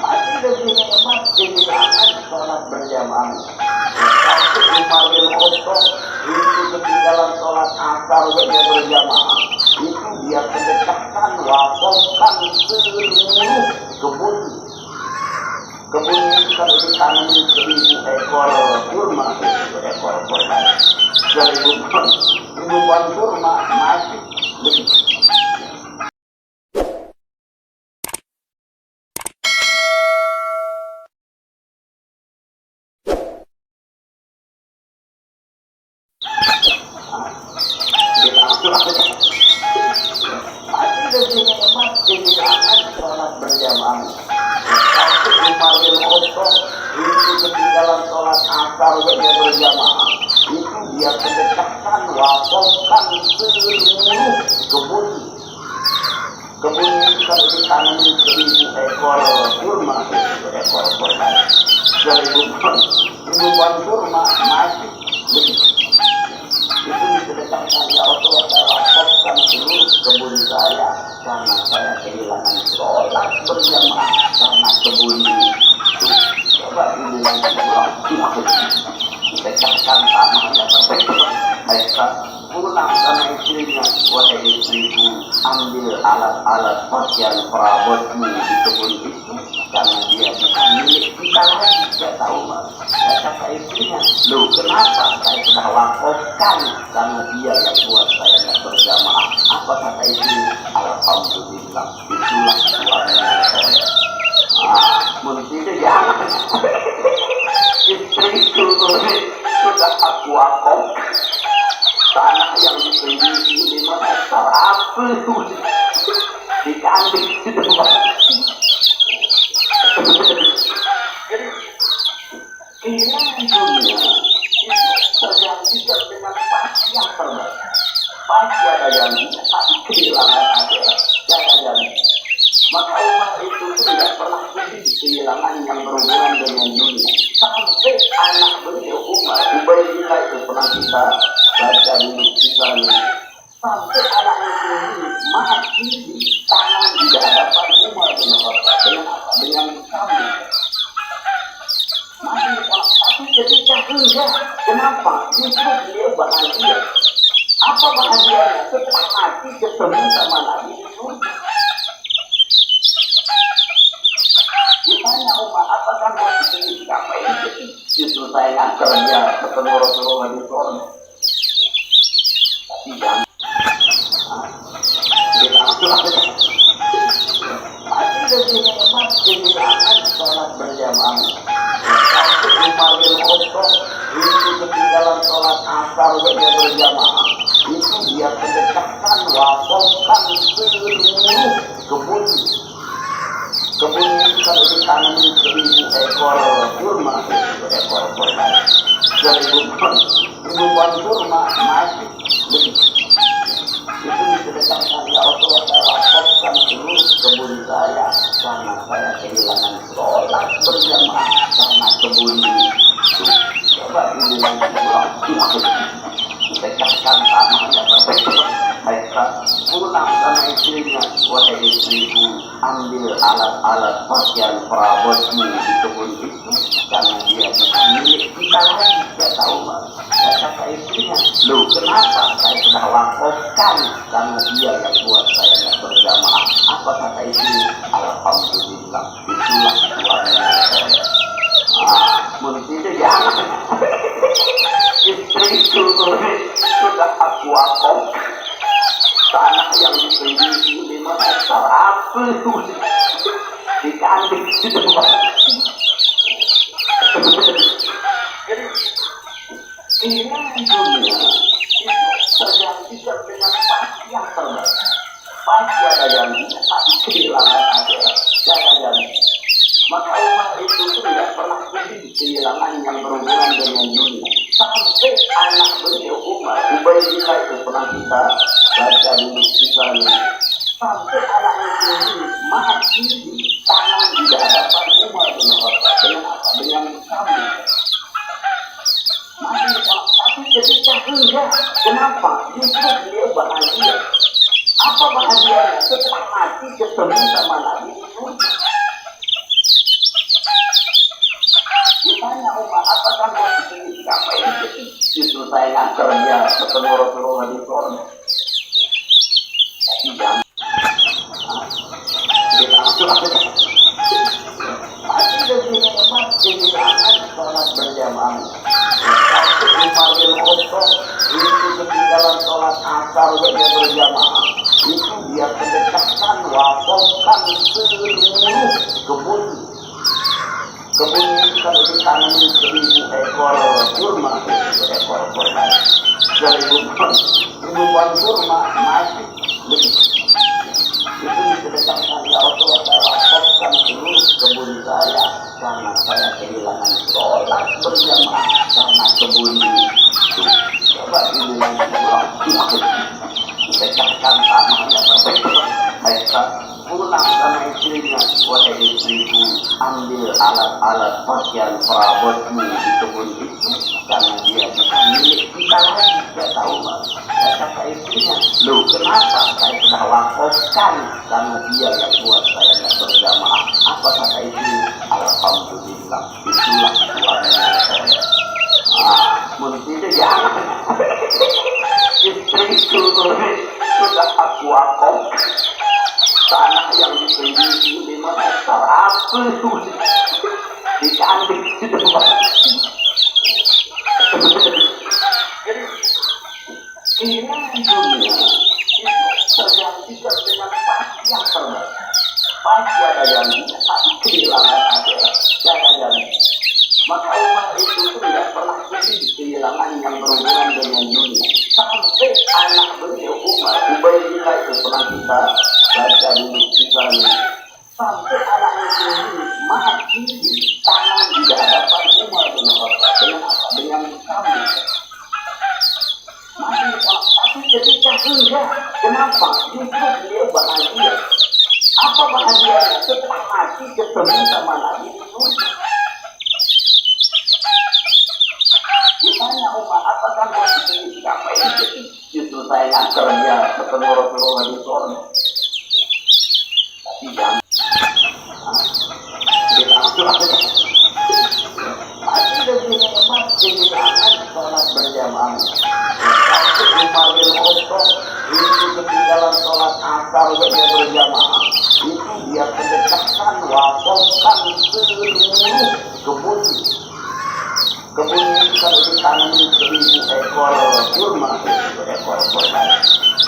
Masih lebih hemat kehilangan sholat berjamaah. Tapi Umar bin Khattab itu ketinggalan sholat asar berjamaah. Itu dia sedekahkan, wakafkan seluruh kebun. Kebun itu kalau ditanami 1000 ekor kurma, 1000 ekor kurma, 1000 pohon kurma masih lebih. Masih lebih hemat kehilangan sholat berjamaah. Tapi Umar bin Khattab itu ketinggalan sholat asar berjamaah. Itu dia sedekahkan, wakafkan seluruh kebun. Kebun itu kalau ditanami 1000 ekor kurma, 1000 ekor kurma, 1000 pohon kurma masih lebih. Itu disedekahkan, ya Allah, saya wakafkan seluruh kebun saya karena saya kehilangan sholat berjamaah karena kebun itu. Coba dibilang pulang, sedekahkan tanahnya mereka pulang sama istrinya, wahai istriku, ambil alat-alat pakaian perabotmu di kebun itu karena dia bukan milik kita lagi. Dia tahu mas, kata istrinya, loh kenapa saya sudah wakafkan karena dia yang buat saya tidak berjamaah. Apa kata istrinya? Alhamdulillah, itulah suaminya saya. Mesti jangan istriku sudah aku wakaf tanah yang dibeli 5 hektar apa dikambing di depan. Jadi kehilangan dunia itu tergantikan dengan pasti yang terbaik. Pasti ada janjinya, tapi kehilangan ada janji. Maka umat itu tidak pernah sedih kehilangan yang berhubungan dengan dunia. Sampai anak beliau Umar, Ubaidillah itu pernah kita baca dulu kisahnya. Sampai anaknya sendiri mati di tangan di hadapan Umar bin Khattab dengan apa? Dengan kambing. Mati di tangan. Tapi ketika enggak, kenapa? Justru beliau bahagia. Apa bahagianya? Setelah mati ketemu sama Nabi di surga. Ditanya Umar, apakah kau disini? Apa ini? Justru saya nggak kerja ketemu Rasulullah di surga. Tapi jangan. Masih lebih hemat kehilangan sholat berjamaah. Tapi Umar bin Khattab itu ketinggalan sholat asar berjamaah. Itu dia sedekahkan, wakafkan seluruh kebun. Kebun itu kalau ditanami 1000 ekor kurma, 1000 ekor kurma, 1000 pohon kurma masih lebih. Itu disedekahkan, ya Allah, saya wakafkan seluruh kebun saya karena saya kehilangan sholat berjamaah karena kebun itu. Coba dibilang pulang, sedekahkan tanahnya mereka pulang sama istrinya, wahai istriku, ambil alat-alat pakaian perabotmu di kebun itu karena dia bukan milik kita lagi. Dia tahu mas, kata istrinya, loh kenapa saya sudah wakafkan karena dia yang buat saya tidak berjamaah. Apa kata istrinya? Alhamdulillah, itulah suaminya saya. Mesti jangan istriku sudah aku wakaf tanah yang dibeli 5 hektar apa dikambing di depan. Jadi kehilangan dunia itu tergantikan dengan pasti yang terbaik. Pasti ada janjinya, tapi kehilangan ada janji. Maka umat itu tidak pernah sedih kehilangan yang berhubungan dengan dunia. Sampai anak beliau Umar, Ubaidillah itu pernah kita baca dulu kisahnya. Sampai anaknya sendiri mati di tangan di hadapan Umar bin Khattab dengan apa? Dengan kambing. Mati di tangan. Tapi ketika enggak, kenapa? Justru beliau bahagia. Apa Apa bahagianya setelah mati ketemu sama Nabi di surga? Ditanya Umar, apakah posisi apa ini? Justru saya nganter dia ketemu Rasulullah di surga. Tidak. Masih lebih hebat kegunaan sholat berjamaah. Satu Umar bin Khattab itu ketinggalan sholat asar dia berjamaah. Itu dia pendekatan wakafkan seluruh kebun. Kebun itu kan ditanam 1.000 ekor kurma, 1.000 ekor kurma, 1.000 kurma masih lebih. Itu disedekahkan ya Rasulullah, saya wakafkan seluruh kebun saya karena saya kehilangan sholat berjamaah karena kebun itu. Coba dibilang pulang, sedekahkan tanahnya mereka pulang sama istrinya, wahai istriku, ambil alat-alat pakaian perabotmu di kebun itu karena dia bukan milik kita lagi. Saya tahu mas, kata istrinya, loh kenapa saya sudah wakafkan karena dia yang buat saya tidak berjamaah. Apa kata istrinya? Alhamdulillah, itulah tuannya saya. Mesti jangan istriku sudah aku wakaf tanah yang dipilih 5 hektar apa dikandung di depan. Jadi kehilangan dunia itu tergantikan dengan pasti yang terbaik. Pasti ada janjinya, tapi kehilangan ada jangan. Maka umat itu tidak pernah sedih kehilangan yang berhubungan dengan dunia. Sampai anak beliau Umar, Ubaidillah itu pernah kita baca dulu kisahnya. Sampai anak itu mati di tangan di hadapan Umar bin Khattab dengan kami. Mati tapi ketika enggak, kenapa? Justru beliau bahagia. Apa bahagianya? Setelah mati ketemu sama Nabi di surga. Ditanya Umar, apakah posisi apa ini? Justru saya nganter dia ketemu Rasulullah di surga. Tapi jangan. Masih lebih hebat kegunaan sholat berjamaah. Satu Umar bin Khattab itu ketinggalan sholat asar dia berjamaah. Itu dia pendekatan wakafkan seluruh kebun. Kebun itu kan ditanam 1.000 ekor kurma, 1.000 ekor kurma,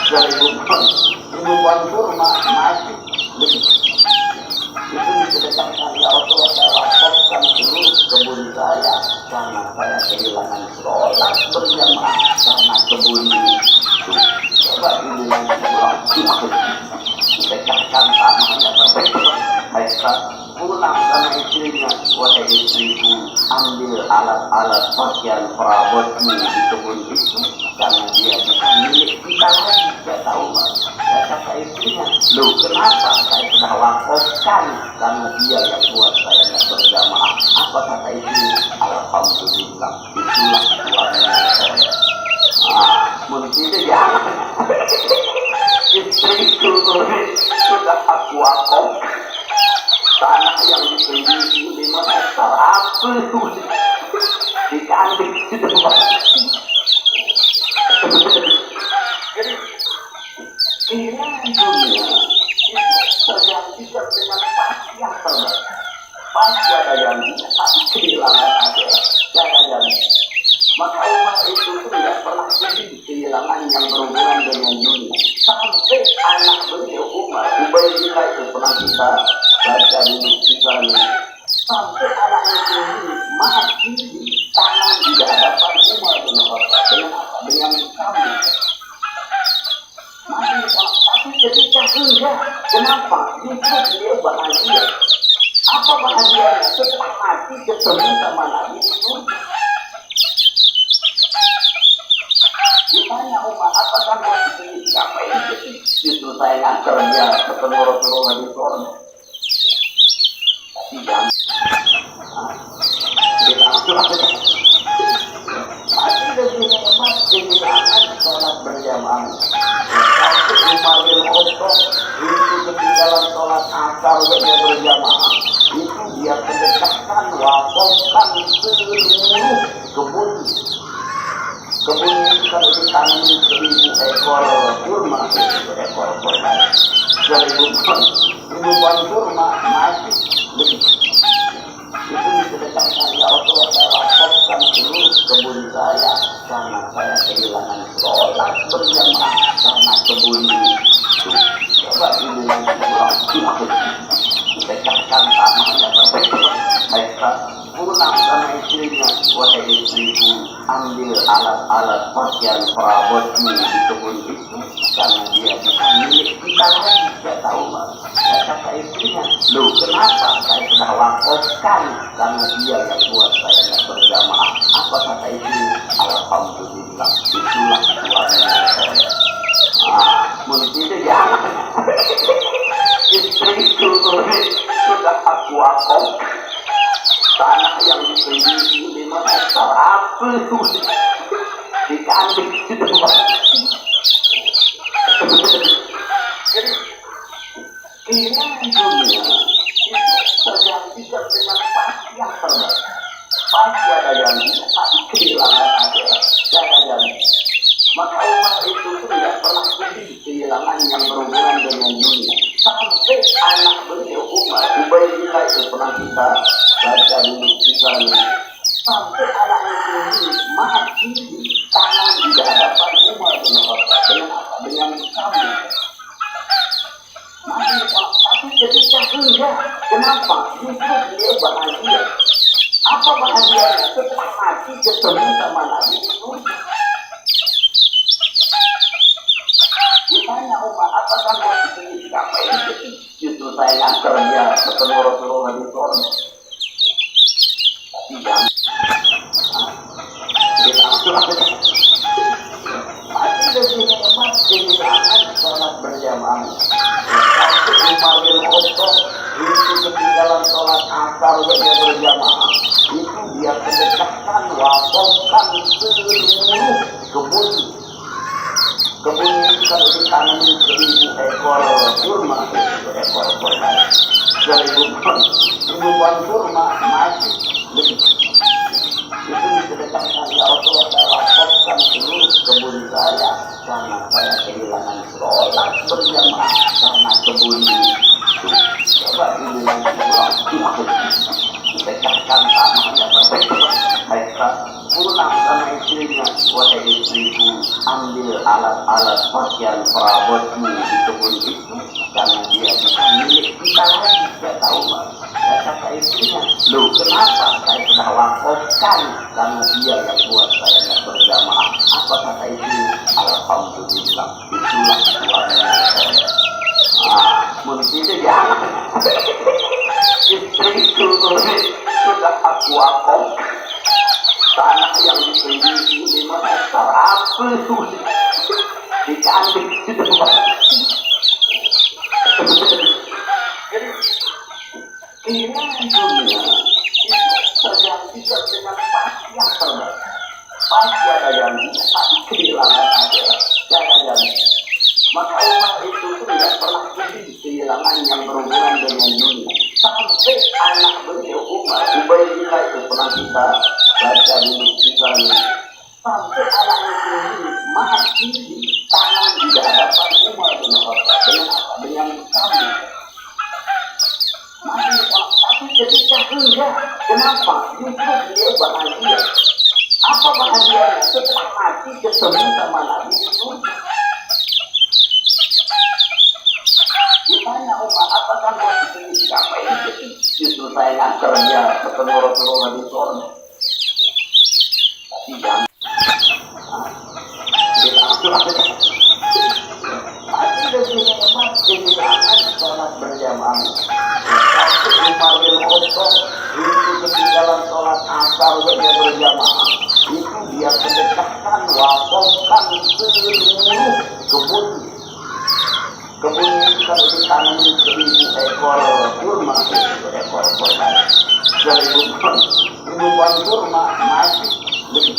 1.000 kurma masih lebih. Itu disedekahkan ya Rasulullah, saya wakafkan seluruh kebun saya karena saya kehilangan sholat berjamaah karena kebun itu. Coba dibilang pulang, sedekahkan tanahnya mereka pulang sama istrinya, wahai istriku, ambil alat-alat pakaian perabotmu di kebun itu karena dia bukan milik kita lagi. Saya tahu mas, kata istrinya, loh kenapa saya sudah wakafkan karena dia yang buat saya tidak berjamaah. Apa kata istrinya? Alhamdulillah, itulah tuannya saya. Mesti jangan istriku sudah aku wakaf tanah yang dipilih 5 hektar apa dikandung di depan. Jadi kehilangan dunia itu tergantikan dengan pasti yang terbaik. Pasti ada janjinya, tapi kehilangan ada jangan. Maka umat itu tidak pernah sedih kehilangan yang berhubungan dengan dunia. Sampai anak beliau Umar, Ubaidillah itu pernah kita baca dulu kisahnya. Sampai anak itu mati di tangan di hadapan Umar bin Khattab dengan kami. Mati tapi ketika enggak, kenapa? Justru beliau bahagia. Apa bahagianya? Setelah mati ketemu sama Nabi di surga. Ditanya Umar, apakah posisi apa ini? Justru saya nganter dia ketemu Rasulullah di surga. Tapi jangan. Masih lebih hebat Muhammad kehilangan sholat berjamaah. Satu Umar bin Khattab itu ketinggalan sholat asar berjamaah, itu dia sedekahkan, wakafkan seluruh kebun. Kebun itu kalau ditanam 1000 ekor kurma, 1000 ekor kurma, 1000 buah kurma masih lebih. Itu disedekahkan, ya Allah, saya wakafkan seluruh kebun saya karena saya kehilangan sholat berjamaah karena kebun itu. Coba dibilang pulang, sedekahkan tanahnya mereka pulang sama istrinya, wahai istriku, ambil alat-alat pakaian perabotmu di kebun itu karena dia bisa milik kita lagi. Dia tahu mas, dia kata istrinya, loh kenapa saya sudah wakafkan karena dia yang buat saya tidak berjamaah. Apa kata istrinya? Alhamdulillah, itulah tuannya saya. Mungkin itu jangan istriku sudah aku wakaf tanah yang dibeli 5 hektar apa di kambing di depan. Jadi kehilangan dunia itu tergantikan dengan pasti yang terbaik. Pasti ada yang tidak, tapi kehilangan akhirat tidak ada yang. Maka umat itu tidak pernah sedih kehilangan yang berhubungan dengan dunia. Sampai anak beliau Umar, Ubaidillah itu pernah kita baca dulu kisahnya. Sampai anaknya sendiri mati di tangan di hadapan Umar bin Khattab dengan apa? Dengan kambing. Mati tapi ketika enggak, kenapa? Justru beliau bahagia. Apa bahagianya? Setelah mati ketemu sama Nabi itu. Ditanya Umar, apakah mau ini siapa ini? Justru saya yang kerja ketemu Rasulullah di sorga. Tapi jangan masih lebih hemat kehilangan sholat berjamaah. Satu Umar bin Khattab itu ketinggalan sholat asar berjamaah, itu dia sedekahkan, wakafkan seluruh kebun. Kebun itu kalau ditanam 1000 ekor kurma, 1000 ekor kurma, 1000 buah kurma masih lebih. Itu disedekahkan, ya Allah, saya wakafkan seluruh kebun saya karena saya kehilangan sholat berjamaah karena kebun itu. Coba dibilang pulang, sedekahkan tanahnya mereka pulang sama istrinya, wahai istriku, ambil alat-alat pakaian perabotmu di kebun itu karena dia bisa milik kita lagi. Dia tahu mas, dia kata istrinya, loh kenapa saya sudah wakafkan karena dia yang buat saya tidak berjamaah. Apa kata istrinya? Alhamdulillah, itulah tuannya saya. Mungkin itu jangan istriku sudah aku wakaf tanah yang dibeli 5 hektar apa di kambing di depan. Jadi kehilangan dunia itu tergantikan dengan pasti yang terbaik. Pasti ada yang tidak, tapi kehilangan akhirat tidak ada yang. Maka umat itu tidak pernah sedih kehilangan yang berhubungan dengan dunia. Sampai anak beliau Umar, Ubaidillah itu pernah kita baca dulu kisahnya. Sampai anaknya sendiri mati di tangan di hadapan Umar bin Khattab dengan apa? Dengan kambing. Mati tapi ketika enggak, kenapa? Justru beliau bahagia. Apa bahagianya? Setelah mati ketemu sama Nabi itu. Ditanya Umar, apakah mau ini siapa ini? Justru saya yang kerja ketemu Rasulullah di sorga. Tapi jangan masih lebih hemat kehilangan sholat berjamaah. Satu Umar bin Khattab itu ketinggalan sholat asar berjamaah, itu dia sedekahkan, wakafkan seluruh kebun. Kebun itu kalau ditanam 1000 ekor kurma, 1000 ekor kurma, 1000 buah kurma masih lebih.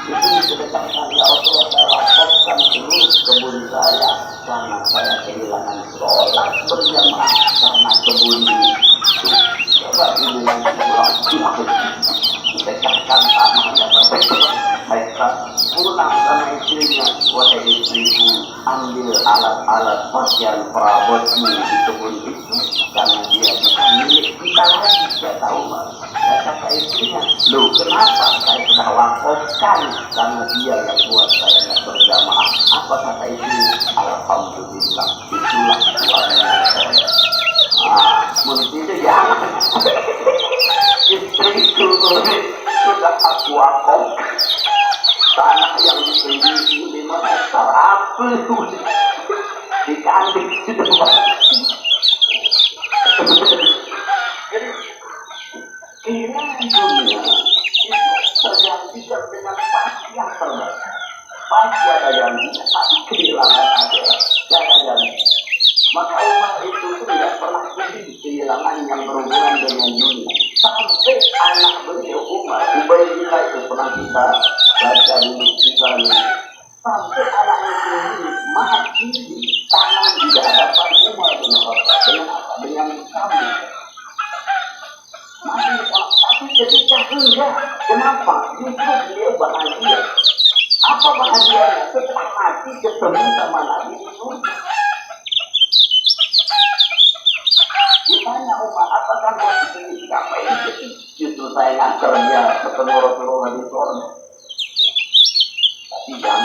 itu diceritakan ya Rasulullah, saya wakafkan seluruh kebun saya karena saya kehilangan sholat berjamaah karena kebun ini. Coba dibilang pulang dekatkan tanahnya mereka pulang sama istrinya, wahai istriku, ambil alat-alat pakaian perabotmu di kebun itu karena dia bukan milik kita lagi. Dia tahu mas, saya kata istrinya, loh kenapa saya sudah wakafkan karena dia yang buat saya tidak berjamaah. Apa kata istrinya? Alhamdulillah, itulah suaminya saya. Mesti itu jangan istriku sudah aku wakafkan tanah yang selisih 5 hektar apa di kandang sudah jadi kehilangan dunia itu tergantikan dengan pasti yang terbaik. Pasti ada yang tapi kehilangan ada yang maka umat itu tidak pernah sedih kehilangan yang berhubungan dengan dunia. Sampai anak beliau Umar Ubaidillah itu pernah kita baca dulu kisahnya. Sampai anaknya sendiri mati di tangan di hadapan Umar bin Khattab dengan kambing. Mati tapi ketika enggak, kenapa? Justru beliau bahagia. Apa bahagianya? Setelah mati ketemu sama Nabi di surga. Ditanya Umar, apakah bos ini siapa ini? Justru saya nganter dia ketemu Rasulullah di surga. Tapi jangan